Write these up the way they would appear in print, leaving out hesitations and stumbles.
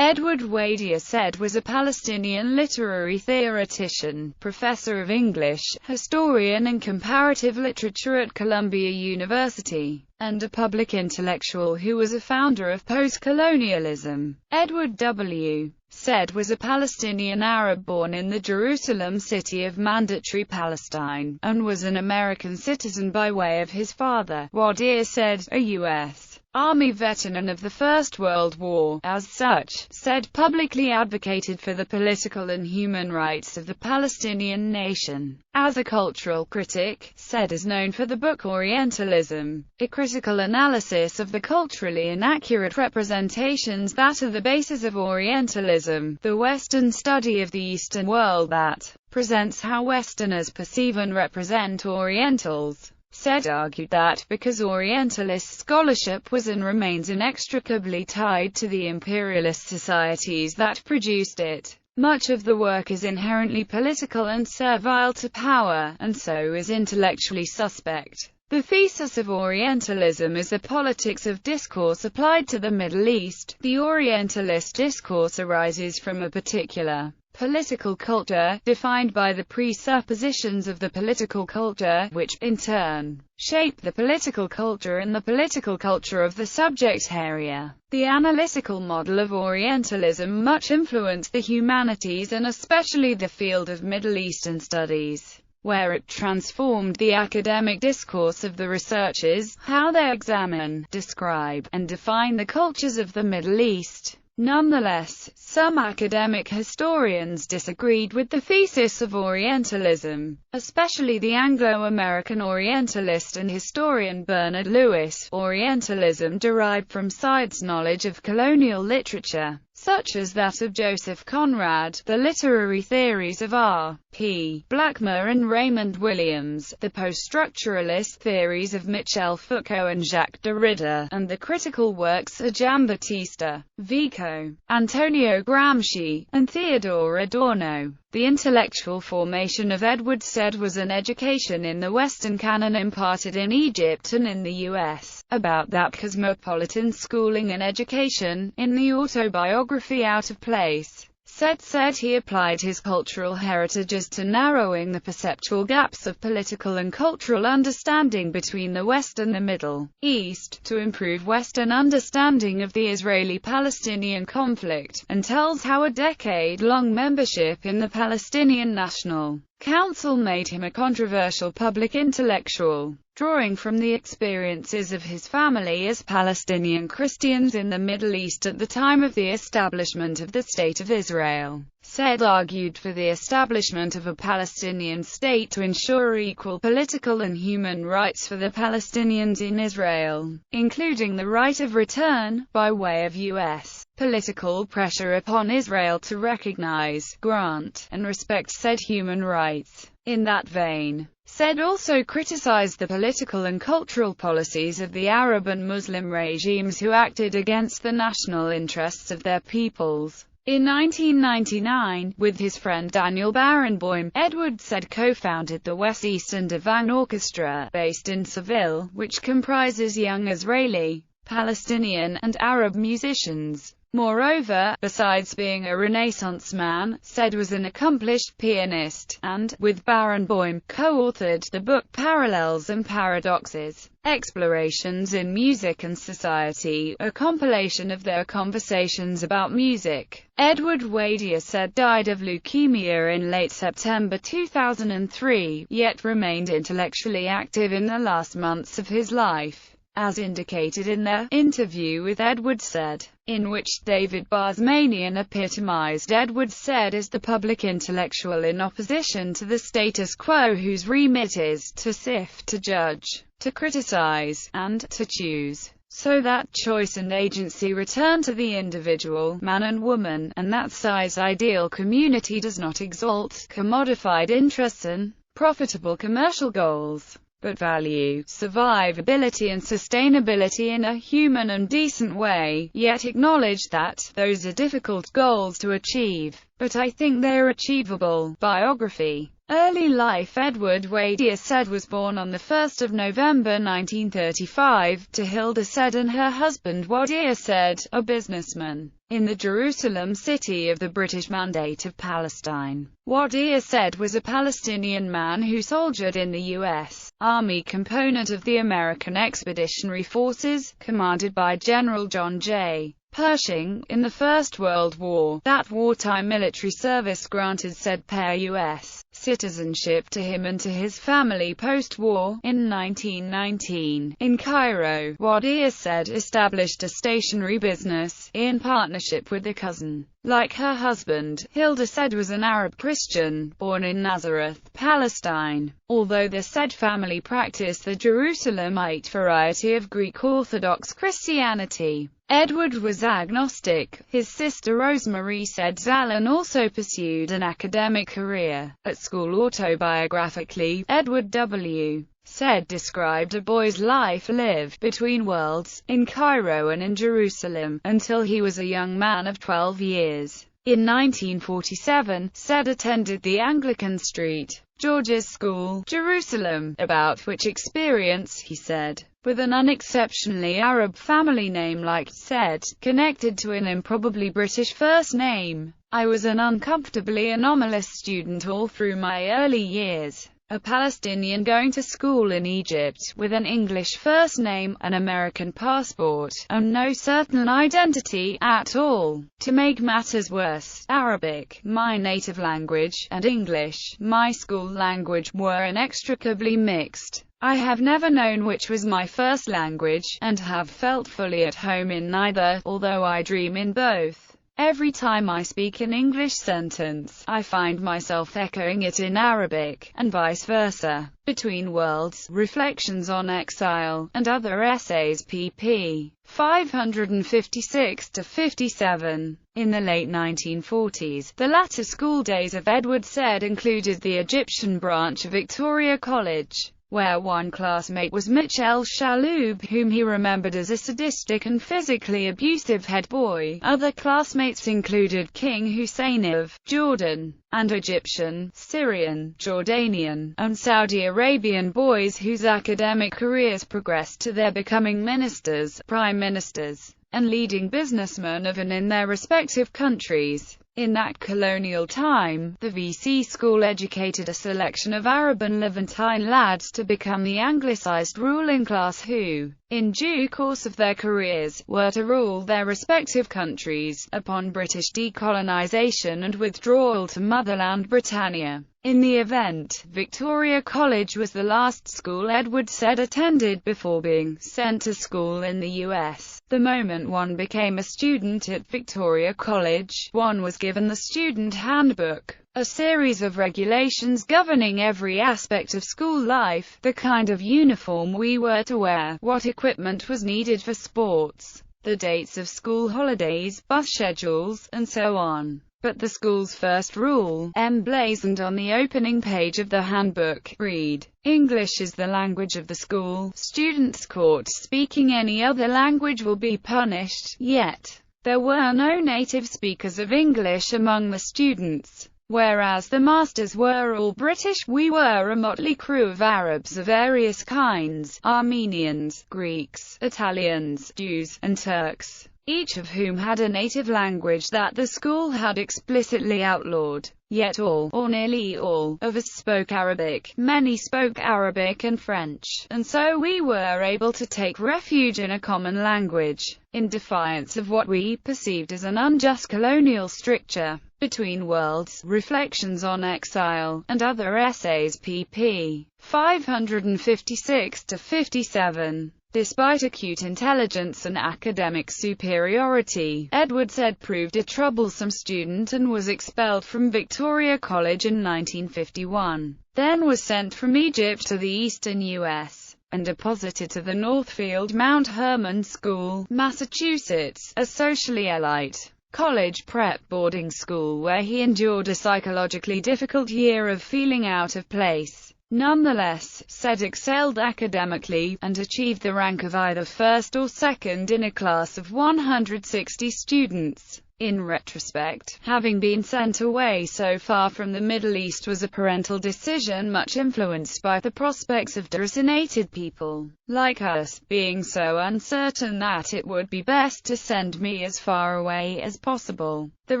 Edward Wadia said was a Palestinian literary theoretician, professor of English, historian and comparative literature at Columbia University, and a public intellectual who was a founder of post-colonialism. Edward W. said was a Palestinian Arab born in the Jerusalem city of Mandatory Palestine, and was an American citizen by way of his father. Wadia said, a U.S. Army veteran of the First World War, as such, said publicly advocated for the political and human rights of the Palestinian nation. As a cultural critic, said is known for the book Orientalism, a critical analysis of the culturally inaccurate representations that are the basis of Orientalism, the Western study of the Eastern world that presents how Westerners perceive and represent Orientals. Said argued that, because Orientalist scholarship was and remains inextricably tied to the imperialist societies that produced it, much of the work is inherently political and servile to power, and so is intellectually suspect. The thesis of Orientalism is the politics of discourse applied to the Middle East. The Orientalist discourse arises from a particular political culture, defined by the presuppositions of the political culture, which, in turn, shape the political culture and the political culture of the subject area. The analytical model of Orientalism much influenced the humanities and especially the field of Middle Eastern studies, where it transformed the academic discourse of the researchers, how they examine, describe, and define the cultures of the Middle East. Nonetheless, some academic historians disagreed with the thesis of Orientalism, especially the Anglo-American Orientalist and historian Bernard Lewis. Orientalism derived from Said's knowledge of colonial literature, such as that of Joseph Conrad, the literary theories of R. P. Blackmer and Raymond Williams, the post-structuralist theories of Michel Foucault and Jacques Derrida, and the critical works of Giambattista Vico, Antonio Gramsci, and Theodore Adorno. The intellectual formation of Edward Said was an education in the Western canon imparted in Egypt and in the U.S. About that cosmopolitan schooling and education, in the autobiography Out of Place, said he applied his cultural heritages to narrowing the perceptual gaps of political and cultural understanding between the West and the Middle East, to improve Western understanding of the Israeli-Palestinian conflict, and tells how a decade-long membership in the Palestinian National Council made him a controversial public intellectual, drawing from the experiences of his family as Palestinian Christians in the Middle East at the time of the establishment of the State of Israel. Said argued for the establishment of a Palestinian state to ensure equal political and human rights for the Palestinians in Israel, including the right of return, by way of U.S. political pressure upon Israel to recognize, grant, and respect said human rights. In that vein, Said also criticized the political and cultural policies of the Arab and Muslim regimes who acted against the national interests of their peoples. In 1999, with his friend Daniel Barenboim, Edward Said co-founded the West Eastern Divan Orchestra, based in Seville, which comprises young Israeli, Palestinian, and Arab musicians. Moreover, besides being a Renaissance man, Said was an accomplished pianist, and, with Barenboim, co-authored the book Parallels and Paradoxes, Explorations in Music and Society, a compilation of their conversations about music. Edward Wadia Said died of leukemia in late September 2003, yet remained intellectually active in the last months of his life, as indicated in the interview with Edward Said, in which David Barsmanian epitomized Edward Said as the public intellectual in opposition to the status quo whose remit is to sift, to judge, to criticize, and to choose, so that choice and agency return to the individual, man and woman, and that size ideal community does not exalt commodified interests and profitable commercial goals, but value, survivability and sustainability in a human and decent way, yet acknowledge that those are difficult goals to achieve, but I think they're achievable. Biography. Early life. Edward Wadia Said was born on 1 November 1935, to Hilda Said and her husband Wadia Said, a businessman, in the Jerusalem city of the British Mandate of Palestine. Wadia Said was a Palestinian man who soldiered in the U.S. Army component of the American Expeditionary Forces, commanded by General John J. Pershing, in the First World War. That wartime military service granted Said pair U.S. citizenship to him and to his family post-war. In 1919, in Cairo, Wadia Said established a stationery business, in partnership with a cousin. Like her husband, Hilda Said was an Arab Christian, born in Nazareth, Palestine. Although the Said family practiced the Jerusalemite variety of Greek Orthodox Christianity, Edward was agnostic. His sister Rosemary Said Zallan also pursued an academic career. At school, autobiographically, Edward W. Said described a boy's life lived between worlds, in Cairo and in Jerusalem, until he was a young man of 12 years. In 1947, Said attended the Anglican St. George's School, Jerusalem, about which experience, he said, with an unexceptionally Arab family name like Said, connected to an improbably British first name. I was an uncomfortably anomalous student all through my early years. A Palestinian going to school in Egypt, with an English first name, an American passport, and no certain identity at all. To make matters worse, Arabic, my native language, and English, my school language, were inextricably mixed. I have never known which was my first language, and have felt fully at home in neither, although I dream in both. Every time I speak an English sentence, I find myself echoing it in Arabic, and vice versa. Between Worlds, Reflections on Exile, and Other Essays, pp. 556–57. In the late 1940s, the latter school days of Edward Said included the Egyptian branch of Victoria College, where one classmate was Mitchell Shaloub, whom he remembered as a sadistic and physically abusive head boy. Other classmates included King Hussein of Jordan, and Egyptian, Syrian, Jordanian, and Saudi Arabian boys whose academic careers progressed to their becoming ministers, prime ministers, and leading businessmen of and in their respective countries. In that colonial time, the VC school educated a selection of Arab and Levantine lads to become the anglicized ruling class who, in due course of their careers, were to rule their respective countries, upon British decolonization and withdrawal to motherland Britannia. In the event, Victoria College was the last school Edward Said attended before being sent to school in the US. The moment one became a student at Victoria College, one was given the Student Handbook, a series of regulations governing every aspect of school life, the kind of uniform we were to wear, what equipment was needed for sports, the dates of school holidays, bus schedules, and so on. But the school's first rule, emblazoned on the opening page of the handbook, read, "English is the language of the school. Students caught speaking any other language will be punished." Yet, there were no native speakers of English among the students. Whereas the masters were all British, we were a motley crew of Arabs of various kinds, Armenians, Greeks, Italians, Jews, and Turks, each of whom had a native language that the school had explicitly outlawed. Yet all, or nearly all, of us spoke Arabic, many spoke Arabic and French, and so we were able to take refuge in a common language, in defiance of what we perceived as an unjust colonial stricture. Between Worlds, Reflections on Exile, and Other Essays, pp. 556–57. Despite acute intelligence and academic superiority, Edward Said proved a troublesome student and was expelled from Victoria College in 1951. Then was sent from Egypt to the eastern U.S. and deposited to the Northfield Mount Hermon School, Massachusetts, a socially elite college prep boarding school where he endured a psychologically difficult year of feeling out of place. Nonetheless, Said excelled academically, and achieved the rank of either first or second in a class of 160 students. In retrospect, having been sent away so far from the Middle East was a parental decision much influenced by the prospects of deracinated people, like us, being so uncertain that it would be best to send me as far away as possible. The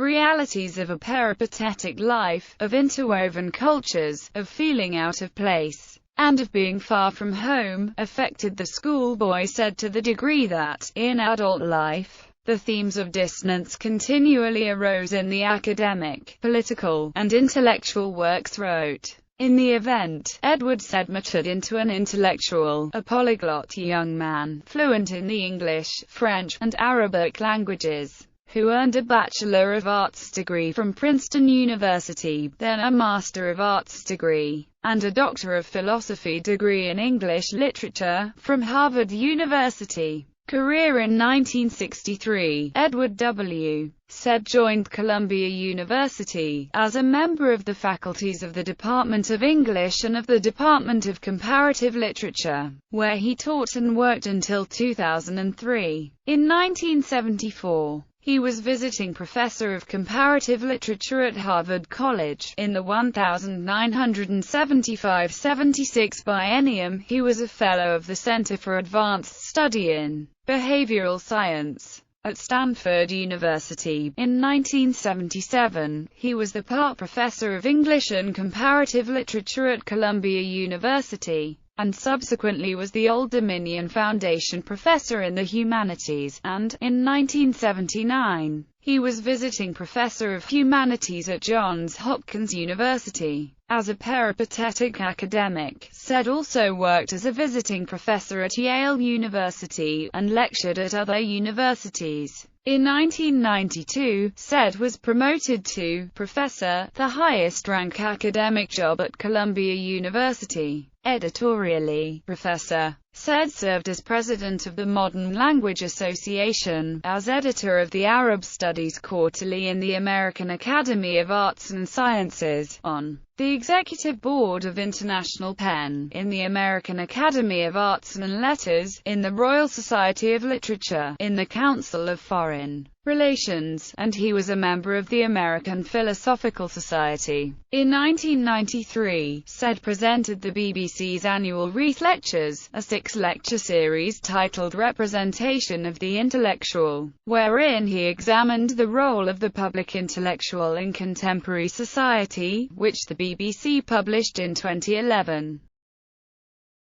realities of a peripatetic life, of interwoven cultures, of feeling out of place, and of being far from home, affected the schoolboy said to the degree that, in adult life, the themes of dissonance continually arose in the academic, political, and intellectual works wrote. In the event, Edward said matured into an intellectual, a polyglot young man, fluent in the English, French, and Arabic languages, who earned a Bachelor of Arts degree from Princeton University, then a Master of Arts degree, and a Doctor of Philosophy degree in English Literature, from Harvard University. Career in 1963, Edward W. said joined Columbia University, as a member of the faculties of the Department of English and of the Department of Comparative Literature, where he taught and worked until 2003. In 1974, he was visiting professor of comparative literature at Harvard College. In the 1975-76 biennium, he was a fellow of the Center for Advanced Study in Behavioral Science at Stanford University. In 1977, he was the Part Professor of English and Comparative Literature at Columbia University, and subsequently was the Old Dominion Foundation Professor in the Humanities, and, in 1979, he was visiting Professor of Humanities at Johns Hopkins University. As a peripatetic academic, Said also worked as a visiting professor at Yale University, and lectured at other universities. In 1992, Said was promoted to professor, the highest-rank academic job at Columbia University. Editorially, Professor Said served as president of the Modern Language Association, as editor of the Arab Studies Quarterly in the American Academy of Arts and Sciences, on the executive board of International PEN, in the American Academy of Arts and Letters, in the Royal Society of Literature, in the Council of Foreign Relations, and he was a member of the American Philosophical Society. In 1993, Said presented the BBC's annual Wreath Lectures, a six-lecture series titled Representation of the Intellectual, wherein he examined the role of the public intellectual in contemporary society, which the BBC published in 2011.